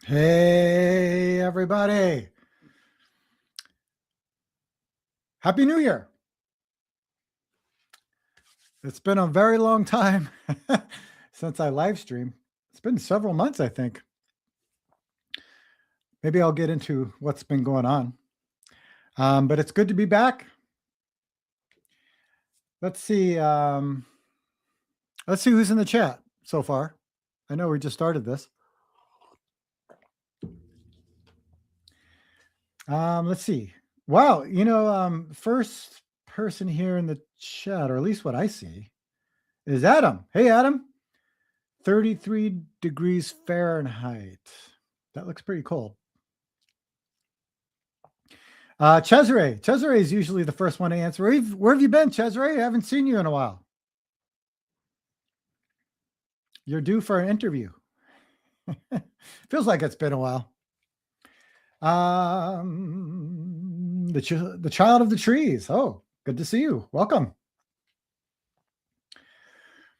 Hey, everybody. Happy New Year. It's been a very long time since I live stream. It's been several months, I think. Maybe I'll get into what's been going on. But it's good to be back. Let's see. Let's see who's in the chat so far. I know we just started this. Let's see. Wow, first person here in the chat, or at least what I see, is Adam. Hey, Adam. 33 degrees Fahrenheit. That looks pretty cold. Cesare. Cesare is usually the first one to answer. Where have you been, Cesare? I haven't seen you in a while. You're due for an interview. Feels like it's been a while. The child of the trees. Oh, good to see you. Welcome.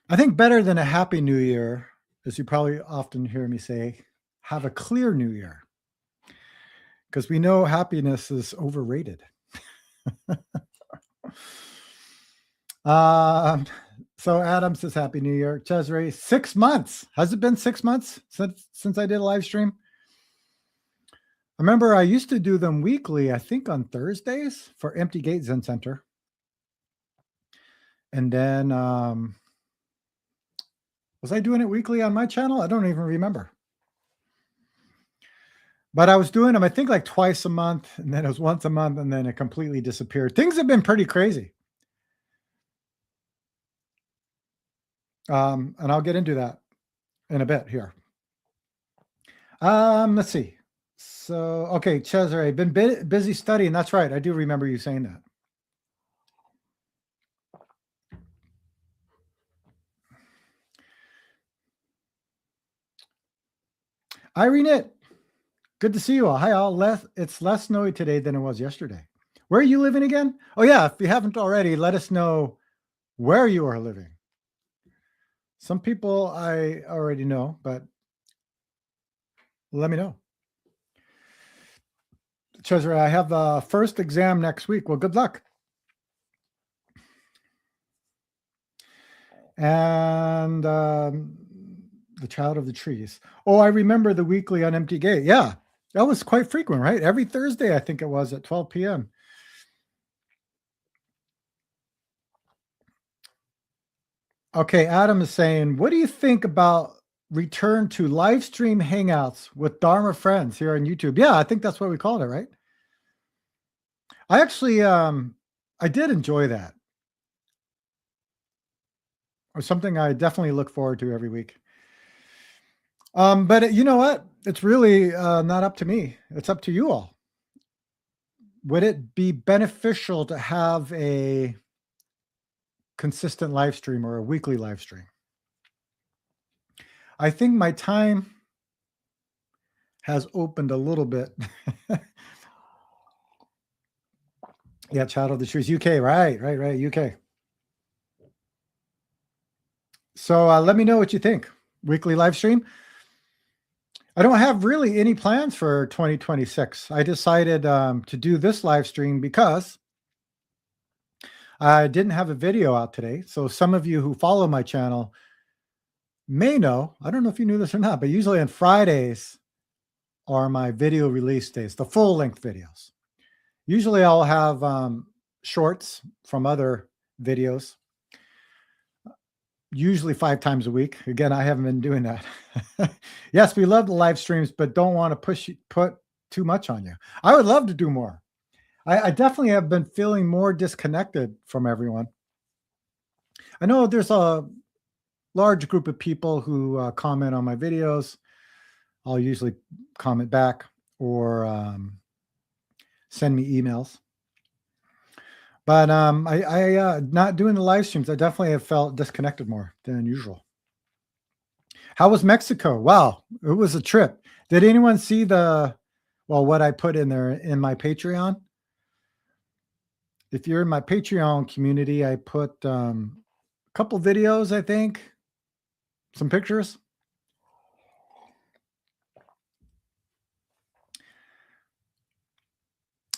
I think better than a happy new year, as you probably often hear me say, have a clear new year. Because we know happiness is overrated. So Adam says Happy New Year. Cesare, 6 months. Has it been 6 months since I did a live stream? I remember I used to do them weekly, I think on Thursdays for Empty Gate Zen Center. And then was I doing it weekly on my channel? I don't even remember. But I was doing them, I think, like twice a month, and then it was once a month, and then it completely disappeared. Things have been pretty crazy. And I'll get into that in a bit here. Let's see. So, okay, Cesare, been busy studying. That's right. I do remember you saying that. Irene, good to see you all. Hi, all. It's less snowy today than it was yesterday. Where are you living again? Oh, yeah. If you haven't already, let us know where you are living. Some people I already know, but let me know. Cesare, I have the first exam next week. Well, good luck. And the child of the trees. Oh, I remember the weekly on Empty Gate. Yeah, that was quite frequent, right? Every Thursday, I think it was at 12 p.m. Okay, Adam is saying, what do you think about return to live stream hangouts with Dharma friends here on YouTube? Yeah, I think that's what we called it, right? I actually, I did enjoy that. Or something I definitely look forward to every week. But you know what? It's really not up to me. It's up to you all. Would it be beneficial to have a consistent live stream or a weekly live stream? I think my time has opened a little bit. Yeah, Child of the Trees, UK, right, UK. So let me know what you think. Weekly live stream. I don't have really any plans for 2026. I decided to do this live stream because I didn't have a video out today. So some of you who follow my channel may know, I don't know if you knew this or not, but usually on Fridays are my video release days, the full length videos. Usually I'll have shorts from other videos, usually 5 times a week. Again, I haven't been doing that. Yes, we love the live streams, but don't want to put too much on you. I would love to do more. I definitely have been feeling more disconnected from everyone. I know there's a large group of people who comment on my videos. I'll usually comment back or send me emails. But I not doing the live streams, I definitely have felt disconnected more than usual. How was Mexico? Wow, it was a trip. Did anyone see what I put in there in my Patreon? If you're in my Patreon community, I put a couple videos, I think, some pictures.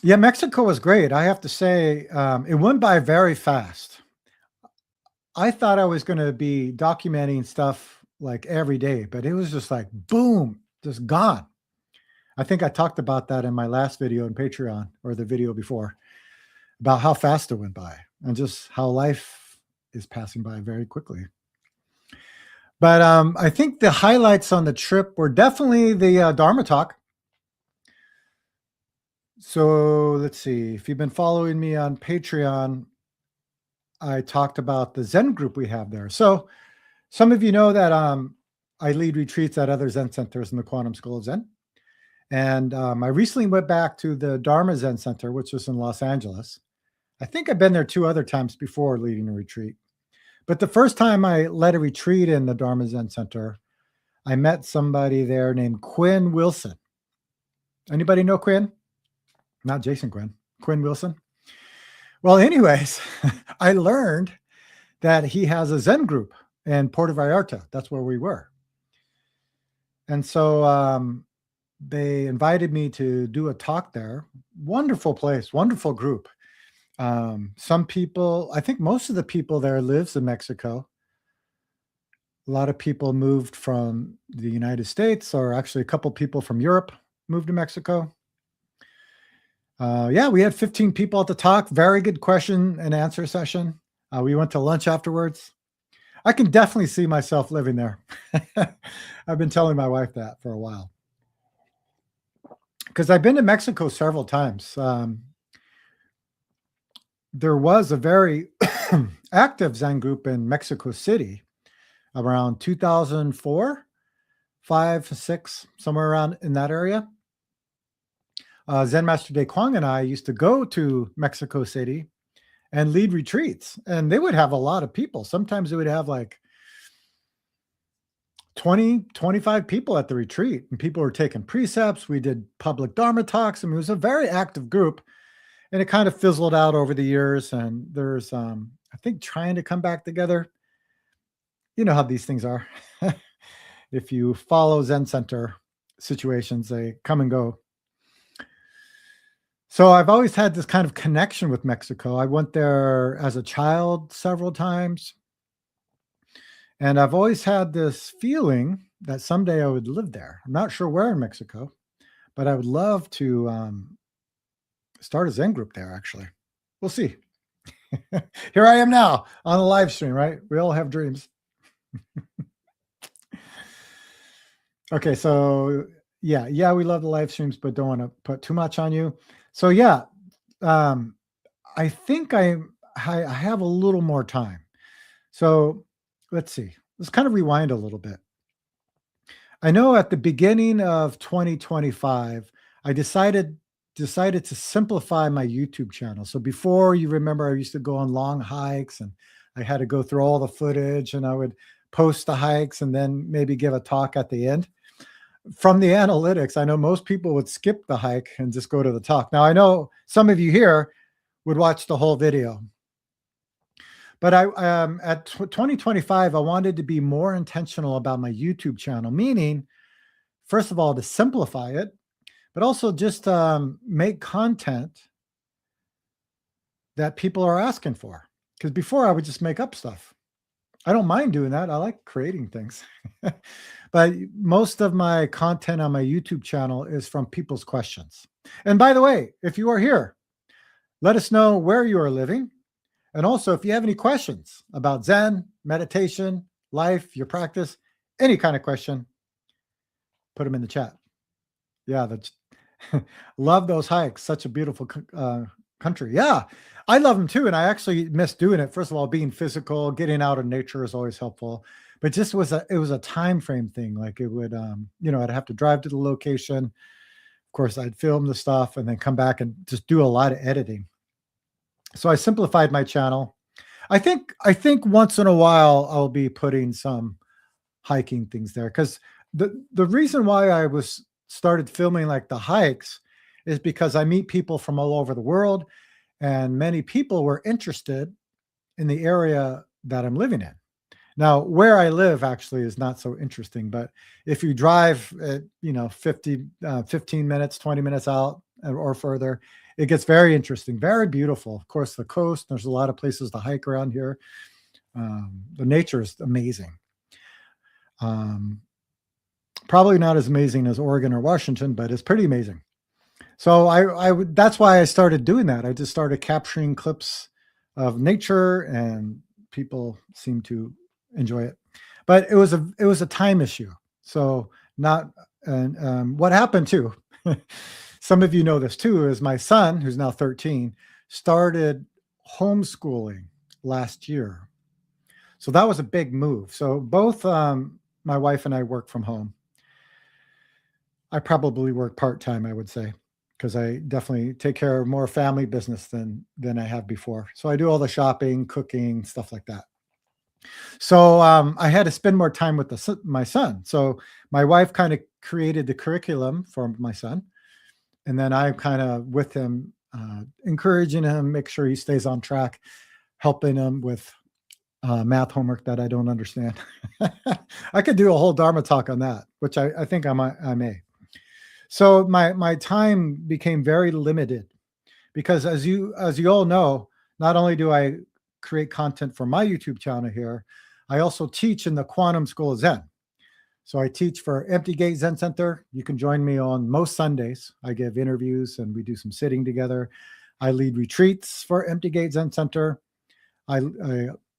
Yeah, Mexico was great. I have to say, it went by very fast. I thought I was going to be documenting stuff like every day, but it was just like boom, just gone. I think I talked about that in my last video on Patreon or the video before about how fast it went by and just how life is passing by very quickly. But I think the highlights on the trip were definitely the Dharma talk. So let's see. If you've been following me on Patreon, I talked about the Zen group we have there. So some of you know that I lead retreats at other Zen centers in the Quantum School of Zen. And I recently went back to the Dharma Zen Center, which is in Los Angeles. I think I've been there 2 other times before leading a retreat. But the first time I led a retreat in the Dharma Zen Center, I met somebody there named Quinn Wilson. Anybody know Quinn? Not Jason Quinn, Quinn Wilson. Well, anyways, I learned that he has a Zen group in Puerto Vallarta. That's where we were. And so they invited me to do a talk there. Wonderful place, wonderful group. Some people, I think most of the people there lives in Mexico. A lot of people moved from the United States, or actually a couple people from Europe moved to Mexico. Yeah, we had 15 people at the talk. Very good question and answer session. We went to lunch afterwards. I can definitely see myself living there. I've been telling my wife that for a while. Because I've been to Mexico several times. There was a very active Zen group in Mexico City around 2004, 5, 6, somewhere around in that area. Zen Master De Kwang and I used to go to Mexico City and lead retreats, and they would have a lot of people. Sometimes they would have like 20, 25 people at the retreat, and people were taking precepts. We did public Dharma talks. I mean, it was a very active group, and it kind of fizzled out over the years. And there's, I think, trying to come back together. You know how these things are. If you follow Zen Center situations, they come and go. So I've always had this kind of connection with Mexico. I went there as a child several times. And I've always had this feeling that someday I would live there. I'm not sure where in Mexico, but I would love to start a Zen group there, actually. We'll see. Here I am now on the live stream, right? We all have dreams. Okay, so yeah, we love the live streams, but don't want to put too much on you. So yeah, I think I have a little more time. So let's see. Let's kind of rewind a little bit. I know at the beginning of 2025, I decided to simplify my YouTube channel. So before, you remember, I used to go on long hikes and I had to go through all the footage, and I would post the hikes and then maybe give a talk at the end. From the analytics, I know most people would skip the hike and just go to the talk. Now, I know some of you here would watch the whole video. But at 2025, I wanted to be more intentional about my YouTube channel, meaning, first of all, to simplify it, but also just make content that people are asking for. Because before, I would just make up stuff. I don't mind doing that. I like creating things. But most of my content on my YouTube channel is from people's questions. And by the way, if you are here, let us know where you are living. And also, if you have any questions about Zen, meditation, life, your practice, any kind of question, put them in the chat. Yeah, love those hikes. Such a beautiful country. Yeah, I love them too. And I actually miss doing it. First of all, being physical, getting out in nature is always helpful. But just it was a time frame thing. Like it would, I'd have to drive to the location. Of course, I'd film the stuff and then come back and just do a lot of editing. So I simplified my channel. I think once in a while I'll be putting some hiking things there, because the reason why I started filming like the hikes is because I meet people from all over the world, and many people were interested in the area that I'm living in. Now, where I live actually is not so interesting, but if you drive at, 15 minutes, 20 minutes out, or further. It gets very interesting, very beautiful. Of course, the coast, there's a lot of places to hike around here. The nature is amazing. Probably not as amazing as Oregon or Washington, but it's pretty amazing. So that's why I started doing that. I just started capturing clips of nature, and people seem to enjoy it. But it was a time issue. So not, and what happened too, some of you know this too, is my son, who's now 13, started homeschooling last year. So that was a big move. So both my wife and I work from home. I probably work part-time, I would say, because I definitely take care of more family business than I have before. So I do all the shopping, cooking, stuff like that. So I had to spend more time with my son. So my wife kind of created the curriculum for my son, and then I'm kind of with him, encouraging him, make sure he stays on track, helping him with math homework that I don't understand. I could do a whole Dharma talk on that, which I think I may. So my time became very limited, because as you all know, not only do I create content for my YouTube channel here, I also teach in the Quantum School of Zen. So I teach for Empty Gate Zen Center. You can join me on most Sundays. I give interviews and we do some sitting together. I lead retreats for Empty Gate Zen Center. I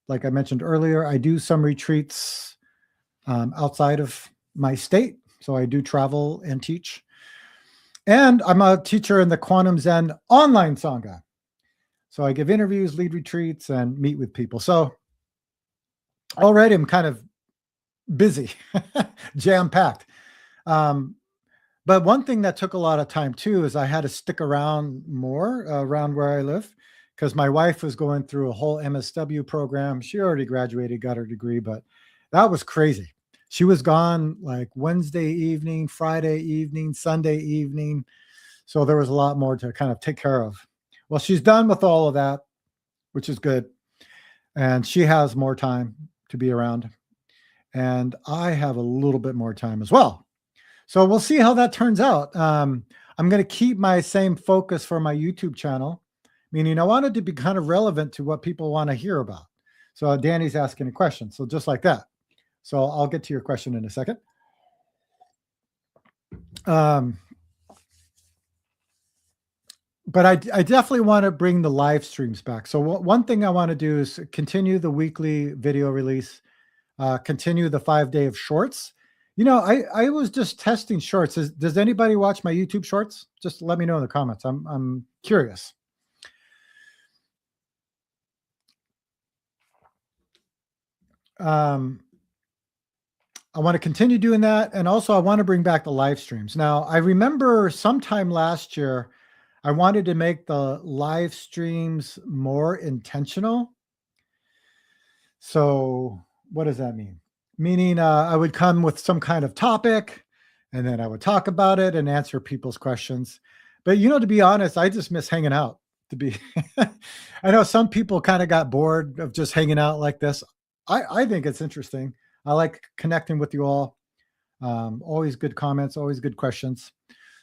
like I mentioned earlier, I do some retreats outside of my state. So I do travel and teach. And I'm a teacher in the Quantum Zen online Sangha. So I give interviews, lead retreats, and meet with people. So already I'm kind of busy, jam-packed. But one thing that took a lot of time too is I had to stick around more around where I live, because my wife was going through a whole MSW program. She already graduated, got her degree, but that was crazy. She was gone like Wednesday evening, Friday evening, Sunday evening. So there was a lot more to kind of take care of. Well, she's done with all of that, which is good. And she has more time to be around. And I have a little bit more time as well. So we'll see how that turns out. I'm going to keep my same focus for my YouTube channel, meaning I wanted to be kind of relevant to what people want to hear about. So Danny's asking a question. So just like that. So I'll get to your question in a second. But I definitely want to bring the live streams back. So one thing I want to do is continue the weekly video release, continue the 5-day of shorts. You know, I was just testing shorts. Does anybody watch my YouTube shorts? Just let me know in the comments. I'm curious. I want to continue doing that. And also I want to bring back the live streams. Now, I remember sometime last year, I wanted to make the live streams more intentional. So what does that mean? Meaning I would come with some kind of topic, and then I would talk about it and answer people's questions. But, you know, to be honest, I just miss hanging out. I know some people kind of got bored of just hanging out like this. I think it's interesting. I like connecting with you all. Always good comments, always good questions.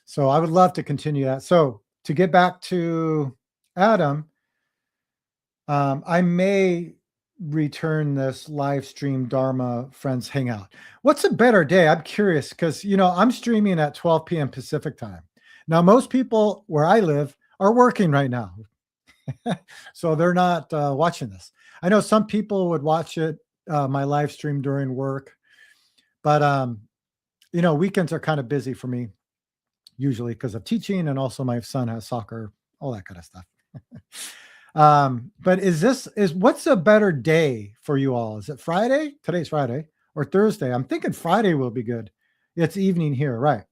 So I would love to continue that. So to get back to Adam, I may return this live stream Dharma Friends Hangout. What's a better day? I'm curious, because, you know, I'm streaming at 12 p.m. Pacific time. Now, most people where I live are working right now. So they're not watching this. I know some people would watch it, my live stream during work, but you know, weekends are kind of busy for me usually because of teaching, and also my son has soccer, all that kind of stuff. But what's a better day for you all? Is it Friday? Today's Friday, or Thursday? I'm thinking Friday will be good. It's evening here, right?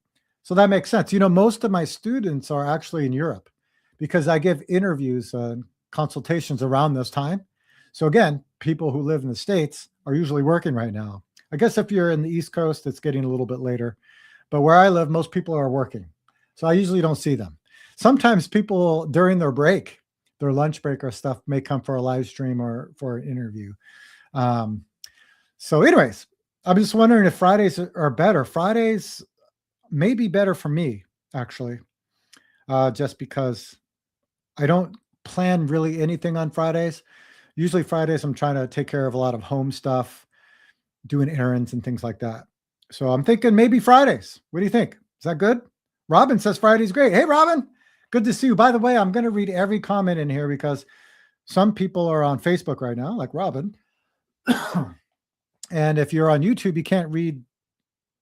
So that makes sense. You know, most of my students are actually in Europe, because I give interviews and consultations around this time. So again, people who live in the States are usually working right now. I guess if you're in the East Coast, it's getting a little bit later. But where I live, most people are working. So I usually don't see them. Sometimes people during their break, their lunch break or stuff, may come for a live stream or for an interview. So anyways, I'm just wondering if Fridays are better. Fridays may be better for me, actually. just because I don't plan really anything on Fridays. Usually Fridays, I'm trying to take care of a lot of home stuff, doing errands and things like that. So I'm thinking maybe Fridays. What do you think? Is that good? Robin says Friday's great. Hey, Robin, good to see you. By the way, I'm going to read every comment in here because some people are on Facebook right now, like Robin. And if you're on YouTube, you can't read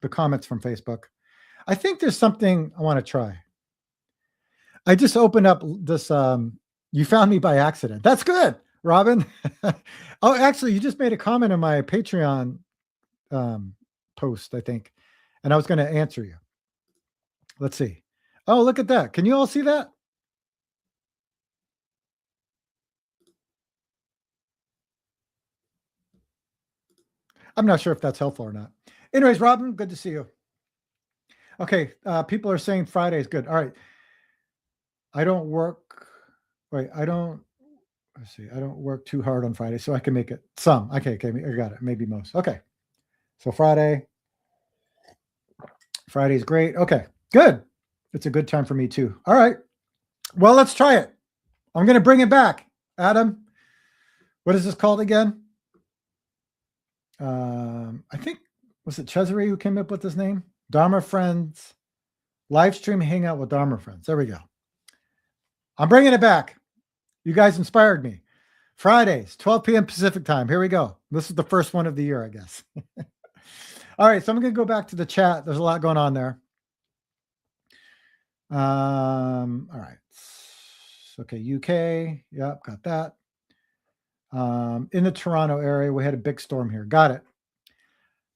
the comments from Facebook. I think there's something I want to try. I just opened up this. You found me by accident. That's good, Robin. Oh, actually, you just made a comment on my Patreon post, I think, and I was going to answer you. Let's see. Oh, look at that. Can you all see that? I'm not sure if that's helpful or not. Anyways, Robin, good to see you. Okay, people are saying Friday is good. All right. I don't work. Wait, I don't. Let's see. I don't work too hard on Friday, so I can make it some. Okay, I got it. Maybe most. Okay. So Friday's great. Okay, good. It's a good time for me too. All right. Well, let's try it. I'm going to bring it back. Adam, what is this called again? I think, was it Cesare who came up with this name? Dharma Friends, live stream hangout with Dharma Friends. There we go. I'm bringing it back. You guys inspired me. Fridays, 12 p.m. Pacific time. Here we go. This is the first one of the year, I guess. All right, so I'm going to go back to the chat. There's a lot going on there. All right. Okay, UK. Yep, got that. In the Toronto area, we had a big storm here. Got it.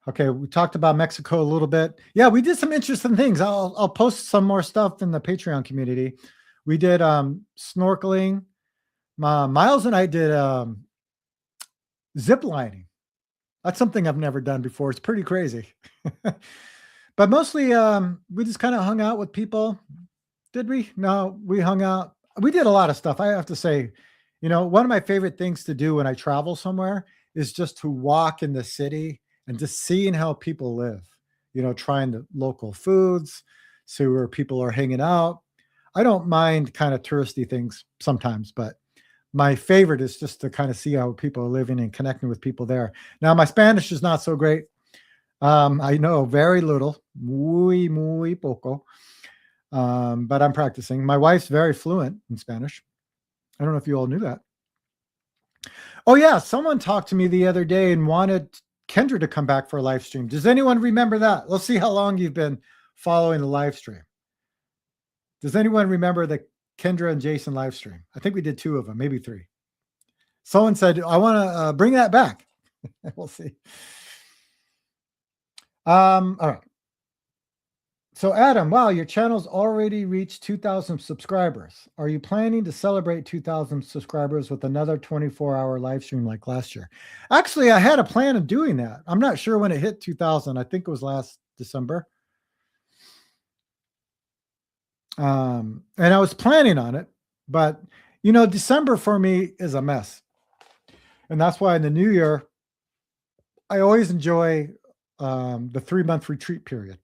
Okay, we talked about Mexico a little bit. Yeah, we did some interesting things. I'll post some more stuff in the Patreon community. We did snorkeling. Miles and I did zip lining. That's something I've never done before. It's pretty crazy. But mostly we just kind of hung out with people. Did we? No, we hung out. We did a lot of stuff. I have to say, one of my favorite things to do when I travel somewhere is just to walk in the city and just seeing how people live, trying the local foods, see where people are hanging out. I don't mind kind of touristy things sometimes, but my favorite is just to kind of see how people are living and connecting with people there. Now, my Spanish is not so great. I know very little, muy poco, but I'm practicing. My wife's very fluent in Spanish. I don't know if you all knew that. Oh, yeah. Someone talked to me the other day and wanted Kendra to come back for a live stream. Does anyone remember that? Let's see how long you've been following the live stream. Does anyone remember the Kendra and Jason live stream? I think we did 2 of them, maybe 3. Someone said, I want to bring that back. We'll see. All right. So Adam, wow, your channel's already reached 2,000 subscribers. Are you planning to celebrate 2,000 subscribers with another 24-hour live stream like last year? Actually, I had a plan of doing that. I'm not sure when it hit 2,000. I think it was last December. And I was planning on it, but December for me is a mess. And that's why in the new year, I always enjoy the 3-month retreat period.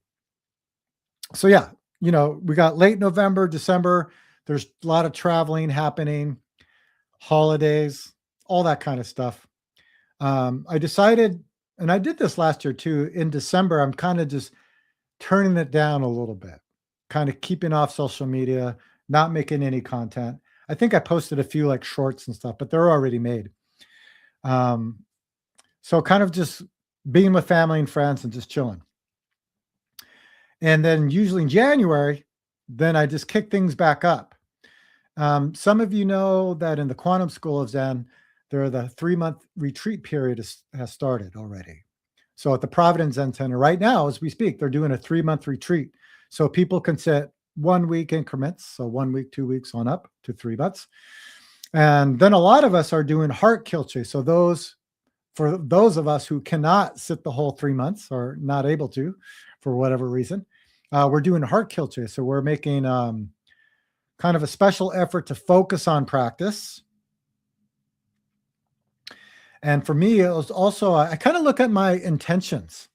So yeah, we got late November, December. There's a lot of traveling happening, holidays, all that kind of stuff. I decided, and I did this last year too, in December, I'm kind of just turning it down a little bit, kind of keeping off social media, not making any content. I think I posted a few like shorts and stuff, but they're already made. So kind of just being with family and friends and just chilling. And then usually in January, then I just kick things back up. Some of you know that in the Quantum School of Zen, the 3-month retreat period has started already. So at the Providence Zen Center right now, as we speak, they're doing a 3-month retreat. So people can set 1 week increments. So 1 week, 2 weeks on up to 3 months. And then a lot of us are doing heart kilche. So for those of us who cannot sit the whole 3 months or not able to, for whatever reason, we're doing heart kilche. So we're making kind of a special effort to focus on practice. And for me, it was also, I kind of look at my intentions.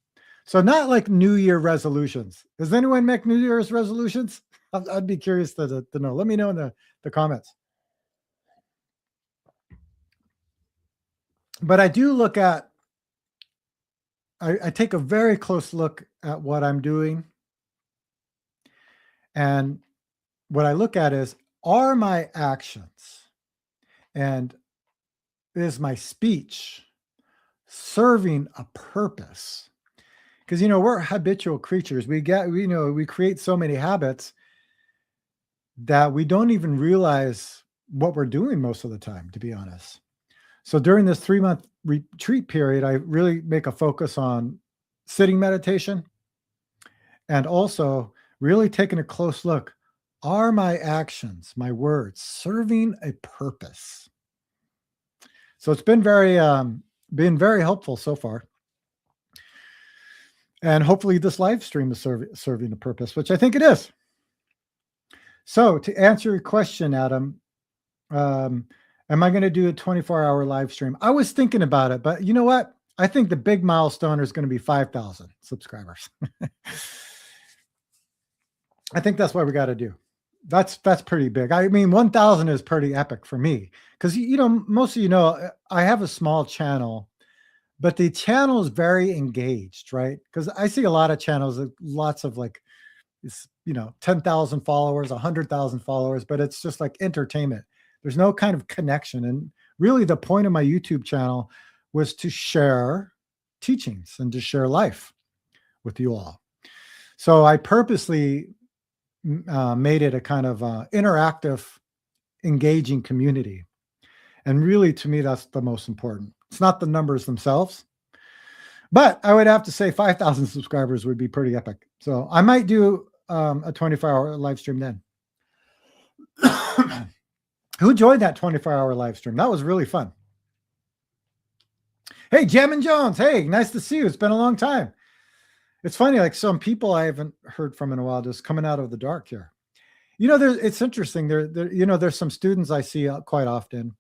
So not like New Year resolutions. Does anyone make New Year's resolutions? I'd be curious to know. Let me know in the comments. But I do look at, I take a very close look at what I'm doing. And what I look at is, are my actions and is my speech serving a purpose? Because, we're habitual creatures. We create so many habits that we don't even realize what we're doing most of the time, to be honest. So during this 3-month retreat period, I really make a focus on sitting meditation and also really taking a close look. Are my actions, my words, serving a purpose? So it's been very helpful so far. And hopefully this live stream is serving a purpose, which I think it is. So to answer your question, Adam, am I going to do a 24-hour live stream? I was thinking about it, but you know what? I think the big milestone is going to be 5,000 subscribers. I think that's what we got to do. That's pretty big. I mean, 1,000 is pretty epic for me because, most of I have a small channel, but the channel is very engaged, right? Because I see a lot of channels, lots of 10,000 followers, 100,000 followers, but it's just like entertainment. There's no kind of connection. And really the point of my YouTube channel was to share teachings and to share life with you all. So I purposely made it a kind of interactive, engaging community. And really, to me, that's the most important. It's not the numbers themselves, but I would have to say 5,000 subscribers would be pretty epic. So I might do a 24-hour live stream then. Who joined that 24-hour live stream? That was really fun. Hey, Jammin' Jones. Hey, nice to see you. It's been a long time. It's funny, like some people I haven't heard from in a while just coming out of the dark here. It's interesting. There's some students I see quite often,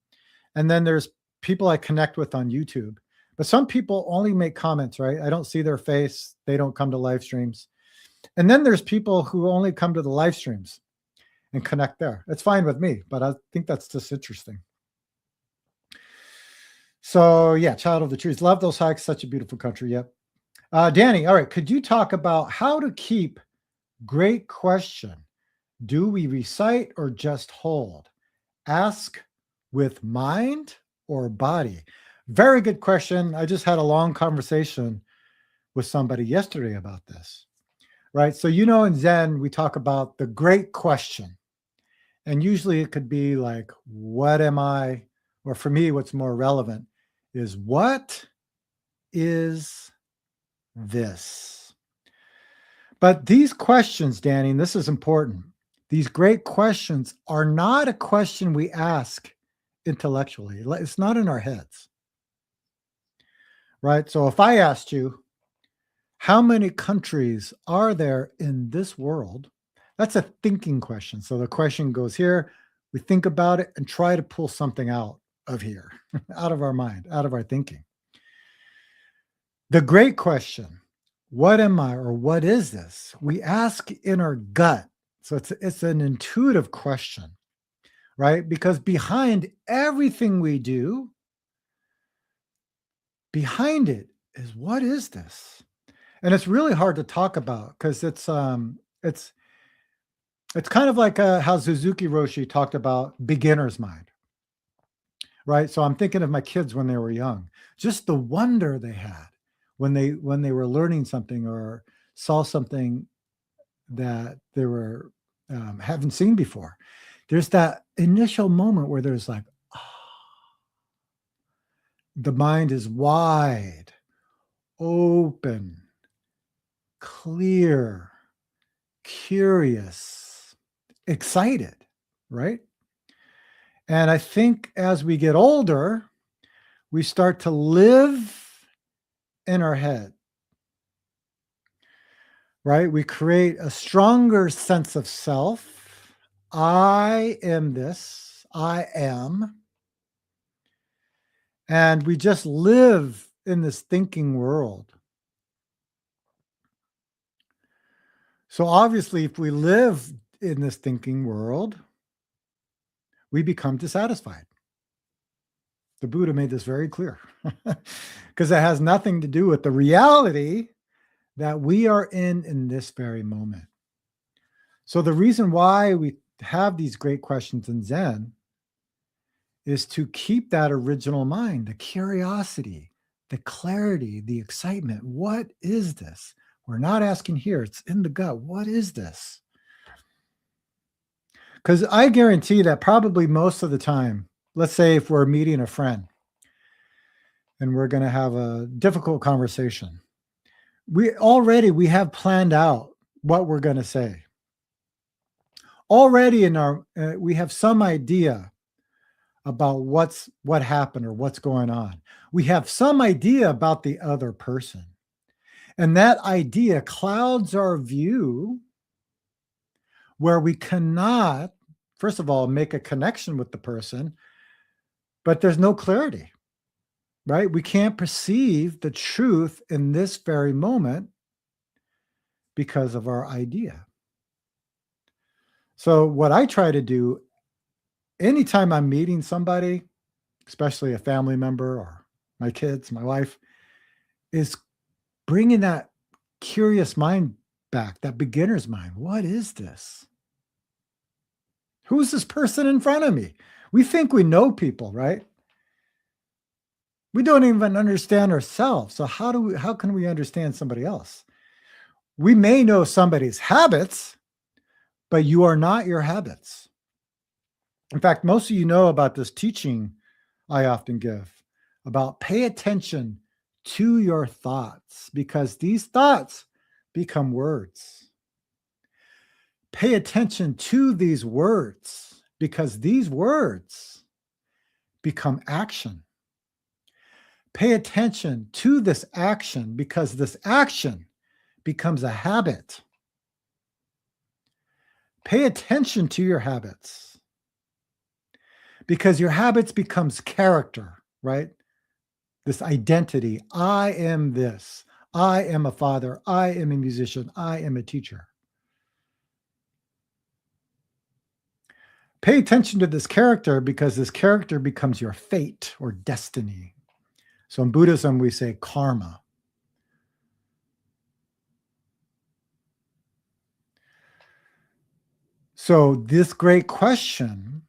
and then there's people I connect with on YouTube. But some people only make comments, right? I don't see their face. They don't come to live streams. And then there's people who only come to the live streams and connect there. It's fine with me, but I think that's just interesting. So yeah, Child of the Trees. Love those hikes. Such a beautiful country. Yep. Danny, all right. Could you talk about how to keep, great question, do we recite or just hold? Ask with mind or body? Very good question. I just had a long conversation with somebody yesterday about this, right? So, in Zen, we talk about the great question. And usually it could be like, what am I? Or for me, what's more relevant is, what is this? But these questions, Danny, and this is important, these great questions are not a question we ask intellectually. It's not in our heads, right? So if I asked you, how many countries are there in this world? That's a thinking question. So the question goes here, we think about it and try to pull something out of here, out of our mind, out of our thinking. The great question, what am I, or what is this? We ask in our gut. So it's an intuitive question, right? Because behind everything we do, behind it is, what is this? And it's really hard to talk about because it's kind of like how Suzuki Roshi talked about beginner's mind, right? So I'm thinking of my kids when they were young, just the wonder they had when they were learning something or saw something that they were haven't seen before. There's that initial moment where there's like, the mind is wide, open, clear, curious, excited, right? And I think as we get older, we start to live in our head, right? We create a stronger sense of self. I am this, I am. And we just live in this thinking world. So obviously, if we live in this thinking world, we become dissatisfied. The Buddha made this very clear because it has nothing to do with the reality that we are in this very moment. So the reason why we have these great questions in Zen is to keep that original mind, the curiosity, the clarity, the excitement. What is this? We're not asking here, it's in the gut. What is this? Because I guarantee that probably most of the time, let's say if we're meeting a friend and we're going to have a difficult conversation, we have planned out what we're going to say. Already in our, we have some idea about what happened or what's going on. We have some idea about the other person. And that idea clouds our view where we cannot, first of all, make a connection with the person, but there's no clarity, right? We can't perceive the truth in this very moment because of our idea. So what I try to do anytime I'm meeting somebody, especially a family member or my kids, my wife, is bringing that curious mind back, that beginner's mind. What is this? Who's this person in front of me? We think we know people, right? We don't even understand ourselves. So how can we understand somebody else? We may know somebody's habits, but you are not your habits. In fact, most of you know about this teaching I often give about pay attention to your thoughts because these thoughts become words. Pay attention to these words because these words become action. Pay attention to this action because this action becomes a habit. Pay attention to your habits because your habits becomes character, right? This identity. I am this. I am a father. I am a musician. I am a teacher. Pay attention to this character because this character becomes your fate or destiny. So in Buddhism, we say karma. So this great question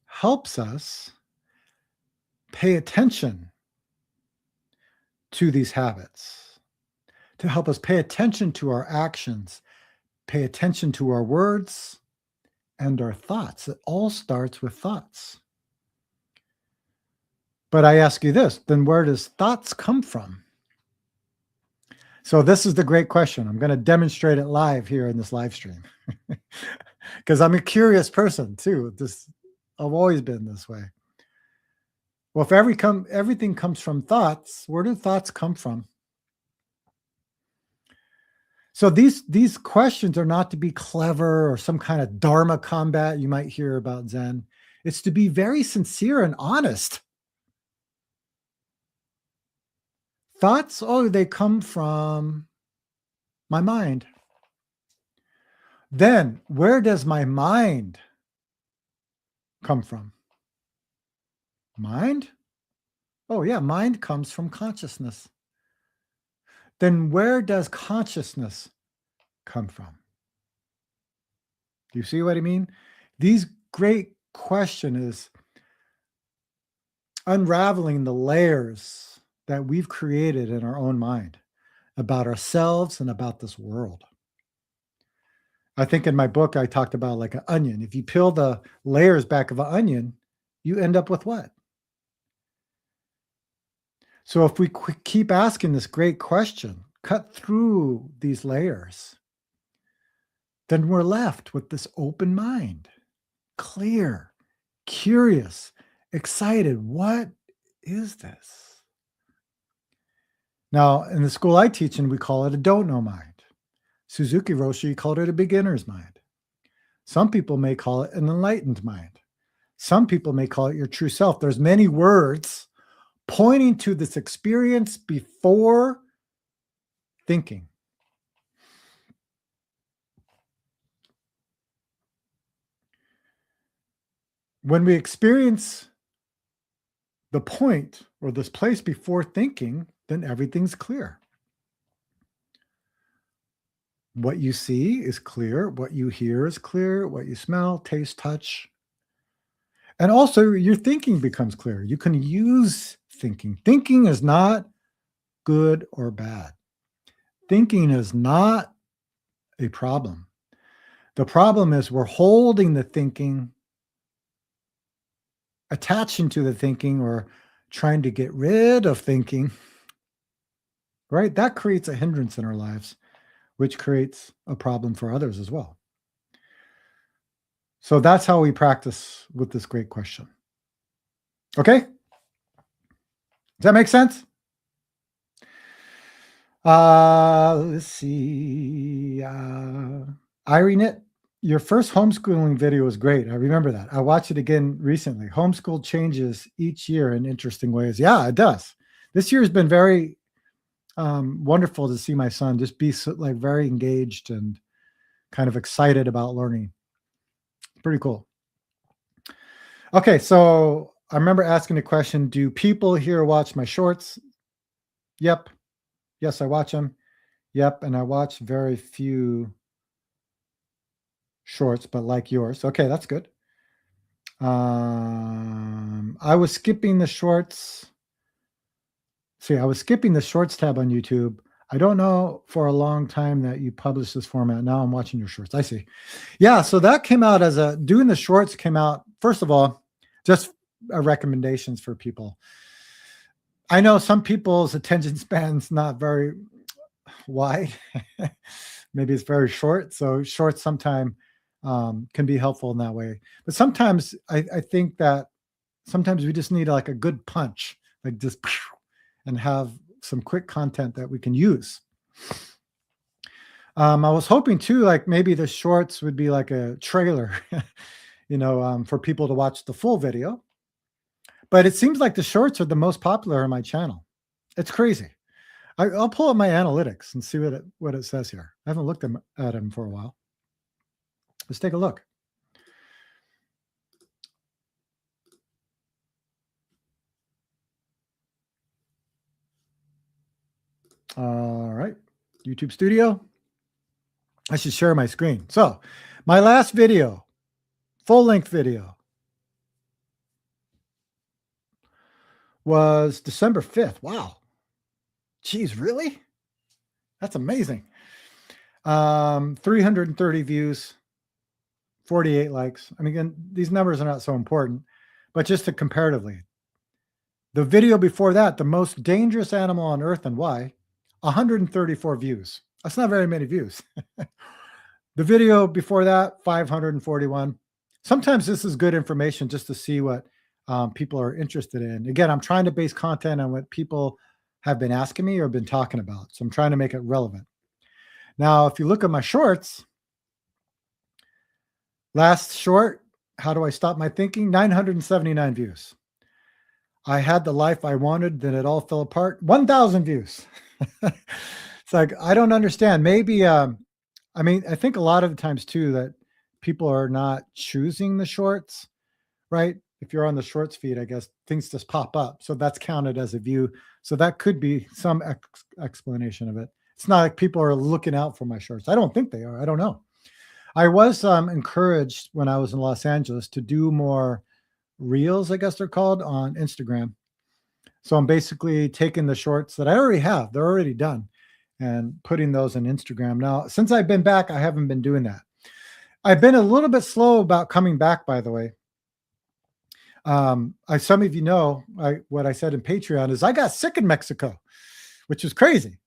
helps us pay attention to these habits, to help us pay attention to our actions, pay attention to our words and our thoughts. It all starts with thoughts. But I ask you this, then where does thoughts come from? So this is the great question. I'm going to demonstrate it live here in this live stream because I'm a curious person too. I've always been this way. Well, if everything comes from thoughts, where do thoughts come from? So these questions are not to be clever or some kind of Dharma combat you might hear about Zen. It's to be very sincere and honest. Thoughts, they come from my mind. Then where does my mind come from? Mind? Oh yeah, mind comes from consciousness. Then where does consciousness come from? Do you see what I mean? These great question is unraveling the layers that we've created in our own mind about ourselves and about this world. I think in my book, I talked about like an onion. If you peel the layers back of an onion, you end up with what? So if we keep asking this great question, cut through these layers, then we're left with this open mind, clear, curious, excited. What is this? Now, in the school I teach in, we call it a don't know mind. Suzuki Roshi called it a beginner's mind. Some people may call it an enlightened mind. Some people may call it your true self. There's many words pointing to this experience before thinking. when we experience the point or this place before thinking, then everything's clear. What you see is clear. What you hear is clear. What you smell, taste, touch. And also your thinking becomes clear. You can use thinking. Thinking is not good or bad. Thinking is not a problem. The problem is we're holding the thinking, attaching to the thinking, or trying to get rid of thinking, right? That creates a hindrance in our lives, which creates a problem for others as well. So that's how we practice with this great question. Okay? Does that make sense? Let's see. Irene, your first homeschooling video was great. I remember that. I watched it again recently. Homeschool changes each year in interesting ways. Yeah, it does. This year has been very wonderful to see my son just be so, like very engaged and kind of excited about learning. Pretty cool. Okay, so I remember asking the question, do people here watch my shorts? Yep. Yes, I watch them. Yep, and I watch very few shorts, but like yours. Okay, that's good. I was skipping the shorts. See, I was skipping the shorts tab on YouTube. I don't know for a long time that you published this format. Now I'm watching your shorts. I see. Yeah, so that came out as doing the shorts came out, first of all, just recommendations for people. I know some people's attention span's not very wide. Maybe it's very short. So shorts sometimes can be helpful in that way. But sometimes I think that sometimes we just need like a good punch, like just and have some quick content that we can use. I was hoping too, like maybe the shorts would be like a trailer, for people to watch the full video. But it seems like the shorts are the most popular on my channel. It's crazy. I'll pull up my analytics and see what it says here. I haven't looked at them for a while. Let's take a look. All right, YouTube Studio. I should share my screen. So my last video, full-length video, was December 5th. Wow. Geez, really? That's amazing. 330 views, 48 likes. I mean, again, these numbers are not so important, but just to comparatively. The video before that, the most dangerous animal on earth and why, 134 views. That's not very many views. The video before that, 541. Sometimes this is good information just to see what people are interested in. Again, I'm trying to base content on what people have been asking me or been talking about. So I'm trying to make it relevant. Now, if you look at my shorts, last short, how do I stop my thinking? 979 views. I had the life I wanted, then it all fell apart. 1,000 views. It's like, I don't understand. Maybe, I think a lot of the times too that people are not choosing the shorts, right? If you're on the shorts feed, I guess things just pop up. So that's counted as a view. So that could be some explanation of it. It's not like people are looking out for my shorts. I don't think they are. I don't know. I was encouraged when I was in Los Angeles to do more reels, I guess they're called, on Instagram. So I'm basically taking the shorts that I already have. They're already done and putting those on Instagram. Now, since I've been back, I haven't been doing that. I've been a little bit slow about coming back, by the way. Some of you know, what I said in Patreon is I got sick in Mexico, which was crazy.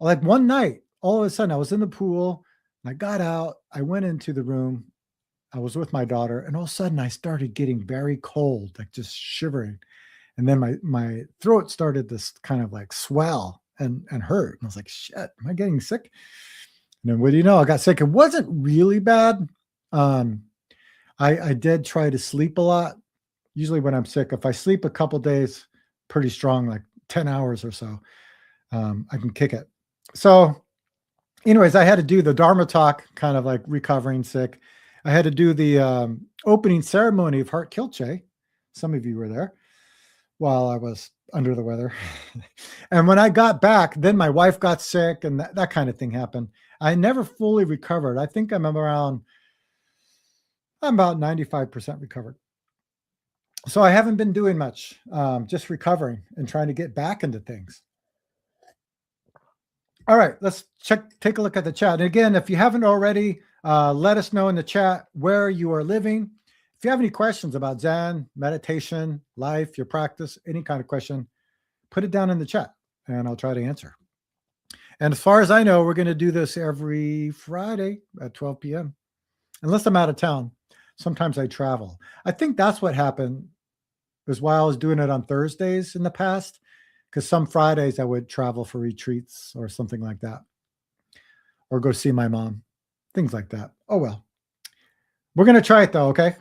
Like one night, all of a sudden I was in the pool, I got out, I went into the room, I was with my daughter, and all of a sudden I started getting very cold, like just shivering. And then my throat started this kind of like swell and hurt. And I was like, shit, am I getting sick? And then what do you know? I got sick. It wasn't really bad. I did try to sleep a lot. Usually when I'm sick, if I sleep a couple days pretty strong, like 10 hours or so, I can kick it. So anyways, I had to do the Dharma talk, kind of like recovering sick. I had to do the opening ceremony of Heart Kilche. Some of you were there while I was under the weather. And when I got back, then my wife got sick and that kind of thing happened. I never fully recovered. I think I'm about 95% recovered. So I haven't been doing much, just recovering and trying to get back into things. All right, let's take a look at the chat. And again, if you haven't already, let us know in the chat where you are living. If you have any questions about Zen, meditation, life, your practice, any kind of question, put it down in the chat and I'll try to answer. And as far as I know, we're going to do this every Friday at 12 p.m. Unless I'm out of town. Sometimes I travel. I think that's what happened was while I was doing it on Thursdays in the past, because some Fridays I would travel for retreats or something like that, or go see my mom, things like that. Oh, well, we're going to try it though. Okay.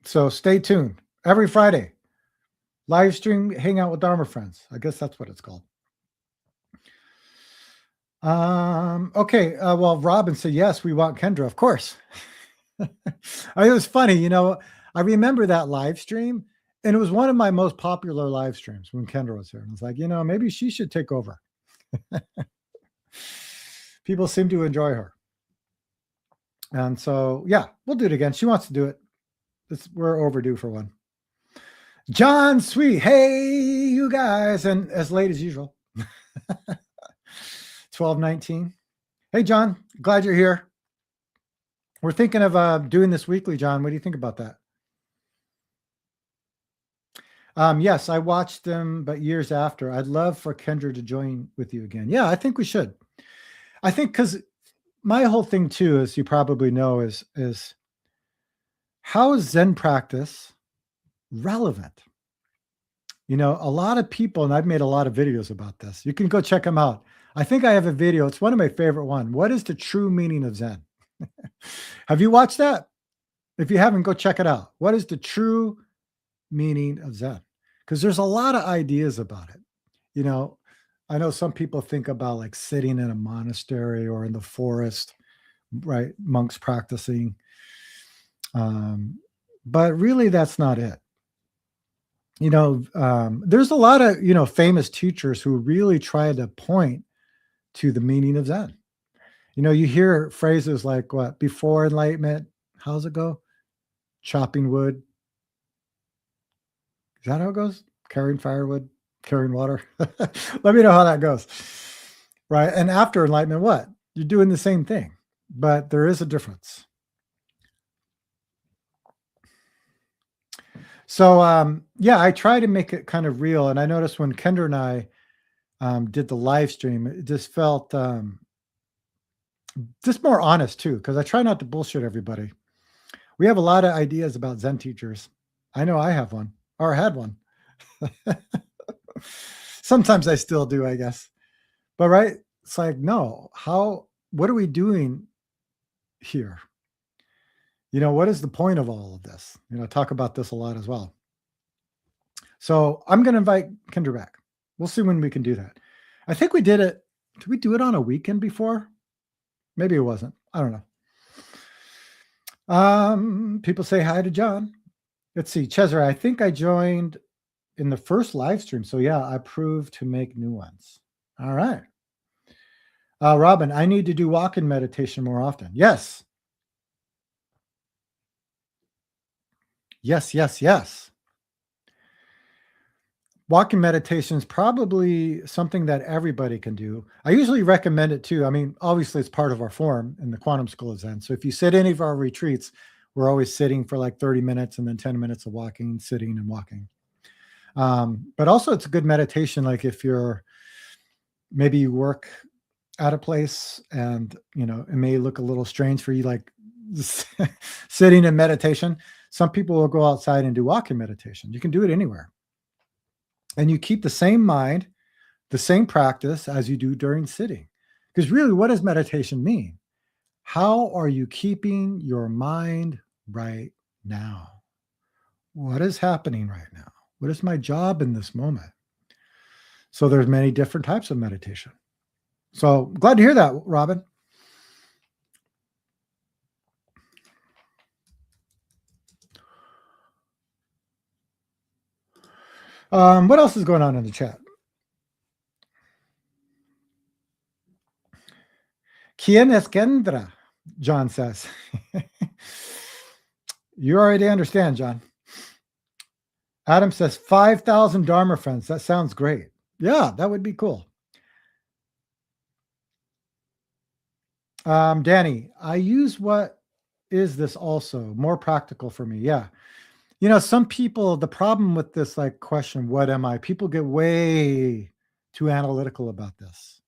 So stay tuned every Friday, live stream, hang out with Dharma friends. I guess that's what it's called. Okay. Well, Robin said, yes, we want Kendra, of course. It was funny. I remember that live stream and it was one of my most popular live streams when Kendra was here. And I was like, maybe she should take over. People seem to enjoy her. And so, yeah, we'll do it again. She wants to do it. We're overdue for one. John Sweet. Hey, you guys. And as late as usual. 12:19. Hey, John, glad you're here. We're thinking of doing this weekly, John. What do you think about that? Yes, I watched them, but years after. I'd love for Kendra to join with you again. Yeah, I think we should. I think because my whole thing too, as you probably know, is how is Zen practice relevant? A lot of people, and I've made a lot of videos about this. You can go check them out. I think I have a video. It's one of my favorite ones. What is the true meaning of Zen? Have you watched that? If you haven't, go check it out. What is the true meaning of Zen? Because there's a lot of ideas about it. I know some people think about like sitting in a monastery or in the forest, right? Monks practicing. But really, that's not it. There's a lot of, famous teachers who really try to point to the meaning of Zen. You hear phrases like what? Before enlightenment, how's it go? Chopping wood. Is that how it goes? Carrying firewood, carrying water. Let me know how that goes. Right. And after enlightenment, what? You're doing the same thing, but there is a difference. So, yeah, I try to make it kind of real. And I noticed when Kendra and I did the live stream, it just felt just more honest too, because I try not to bullshit everybody. We have a lot of ideas about Zen teachers. I know I have one, or had one. Sometimes I still do, I guess. But right, it's like, no, what are we doing here? What is the point of all of this? Talk about this a lot as well. So I'm going to invite Kendra back. We'll see when we can do that. I think we did it. Did we do it on a weekend before? Maybe it wasn't. I don't know. People say hi to John. Let's see. Cesare, I think I joined in the first live stream. So yeah, I approved to make new ones. All right. Robin, I need to do walk-in meditation more often. Yes. Yes. Walking meditation is probably something that everybody can do. I usually recommend it too. I mean, obviously it's part of our form in the Quantum School of Zen. So if you sit any of our retreats, we're always sitting for like 30 minutes and then 10 minutes of walking, sitting and walking. But also it's a good meditation. Like if maybe you work at a place and, it may look a little strange for you, like sitting in meditation. Some people will go outside and do walking meditation. You can do it anywhere. And you keep the same mind, the same practice as you do during sitting. Because really, what does meditation mean? How are you keeping your mind right now? What is happening right now? What is my job in this moment? So there's many different types of meditation. So glad to hear that, Robin. What else is going on in the chat? ¿Quién es Kendra? John says. You already understand, John. Adam says 5,000 Dharma friends. That sounds great. Yeah, that would be cool. Danny, I use what is this also more practical for me? Yeah. You know, some people, the problem with this like question, what am I? People get way too analytical about this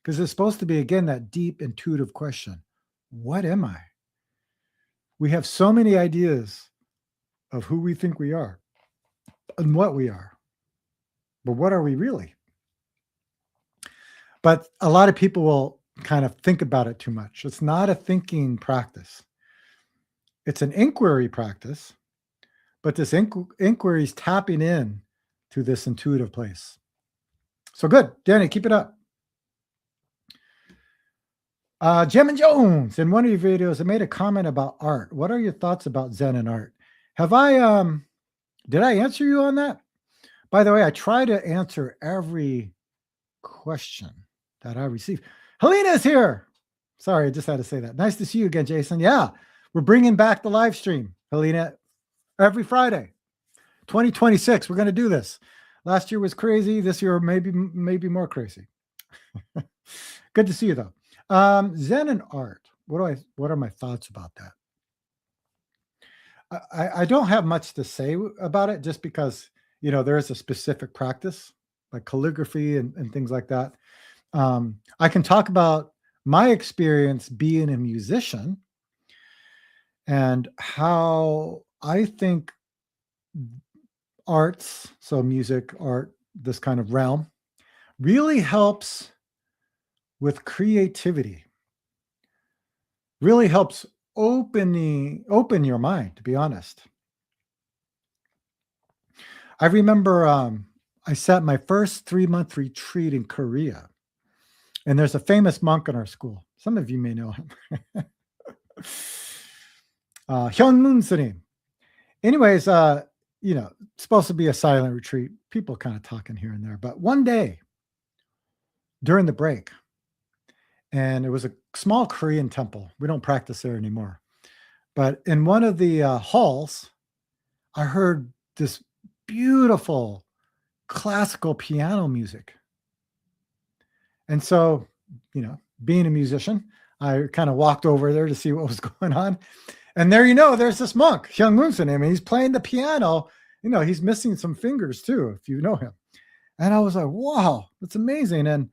because it's supposed to be, again, that deep intuitive question. What am I? We have so many ideas of who we think we are and what we are, but what are we really? But a lot of people will kind of think about it too much. It's not a thinking practice. It's an inquiry practice, but this inquiry is tapping in to this intuitive place. So good, Danny, keep it up. Jim and Jones, in one of your videos, I made a comment about art. What are your thoughts about Zen and art? Have I, did I answer you on that? By the way, I try to answer every question that I receive. Helena is here. Sorry, I just had to say that. Nice to see you again, Jason. Yeah, we're bringing back the live stream, Helena, every Friday. 2026, we're going to do this. Last year was crazy. This year, maybe more crazy. Good to see you, though. Zen and art. What are my thoughts about that? I don't have much to say about it, just because, you know, there is a specific practice like calligraphy and things like that. I can talk about my experience being a musician and how I think arts, so music, art, this kind of realm, really helps with creativity, really helps open your mind, to be honest. I remember I sat my first 3-month retreat in Korea, and there's a famous monk in our school. Some of you may know him. Hyunmoon Srim. Anyways, you know, it's supposed to be a silent retreat. People kind of talking here and there. But one day during the break, and it was a small Korean temple. We don't practice there anymore. But in one of the halls, I heard this beautiful classical piano music. And so, you know, being a musician, I kind of walked over there to see what was going on. And there, you know, there's this monk, Hyung Moonson. I mean, he's playing the piano. You know, he's missing some fingers too, if you know him. And I was like, wow, that's amazing. And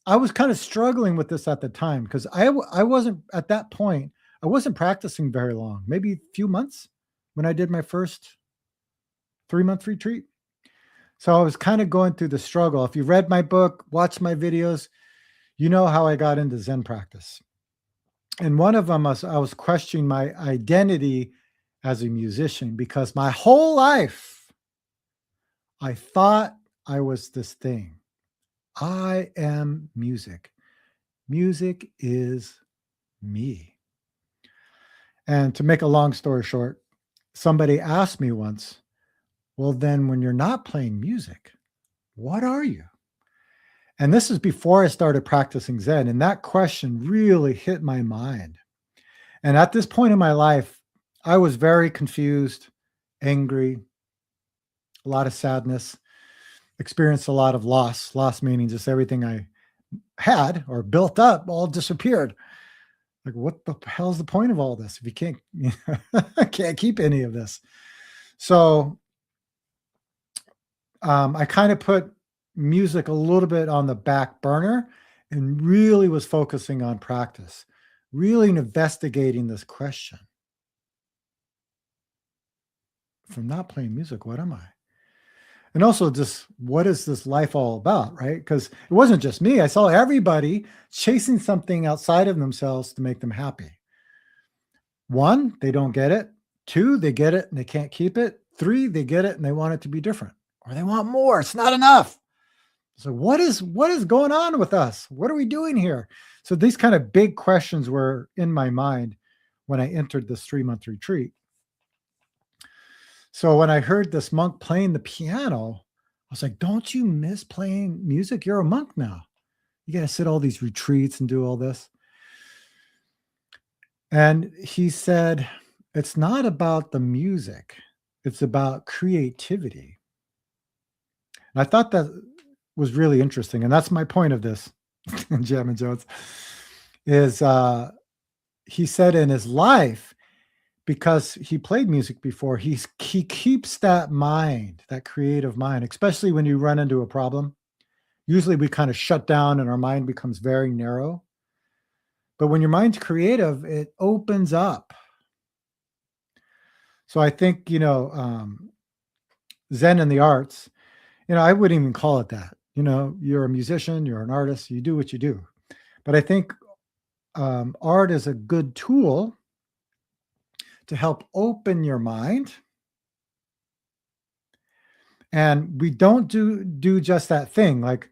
I was kind of struggling with this at the time because I wasn't, at that point, I wasn't practicing very long, maybe a few months when I did my first 3-month retreat. So I was kind of going through the struggle. If you read my book, watched my videos, you know how I got into Zen practice. And one of them was I was questioning my identity as a musician, because my whole life I thought I was this thing. I am music. Music is me. And to make a long story short, somebody asked me once, well, then when you're not playing music, what are you? And this is before I started practicing Zen. And that question really hit my mind. And at this point in my life, I was very confused, angry, a lot of sadness, experienced a lot of loss. Loss meaning just everything I had or built up all disappeared. Like, what the hell's the point of all this if you can't, can't keep any of this? So I kind of put music a little bit on the back burner and really was focusing on practice, really investigating this question. If I'm not playing music, what am I? And also just, what is this life all about, right? Because it wasn't just me. I saw everybody chasing something outside of themselves to make them happy. 1, they don't get it. 2, they get it and they can't keep it. 3, they get it and they want it to be different, or they want more. It's not enough. So what is going on with us? What are we doing here? So these kind of big questions were in my mind when I entered this 3-month retreat. So when I heard this monk playing the piano, was like, don't you miss playing music? You're a monk now. You got to sit all these retreats and do all this. And he said, it's not about the music. It's about creativity. And I thought that was really interesting. And that's my point of this, Jam and Jones, is he said in his life, because he played music before, he keeps that mind, that creative mind, especially when you run into a problem. Usually we kind of shut down and our mind becomes very narrow. But when your mind's creative, it opens up. So I think, Zen in the arts, I wouldn't even call it that. You're a musician, you're an artist, you do what you do. But I think art is a good tool to help open your mind. And we don't do just that thing. Like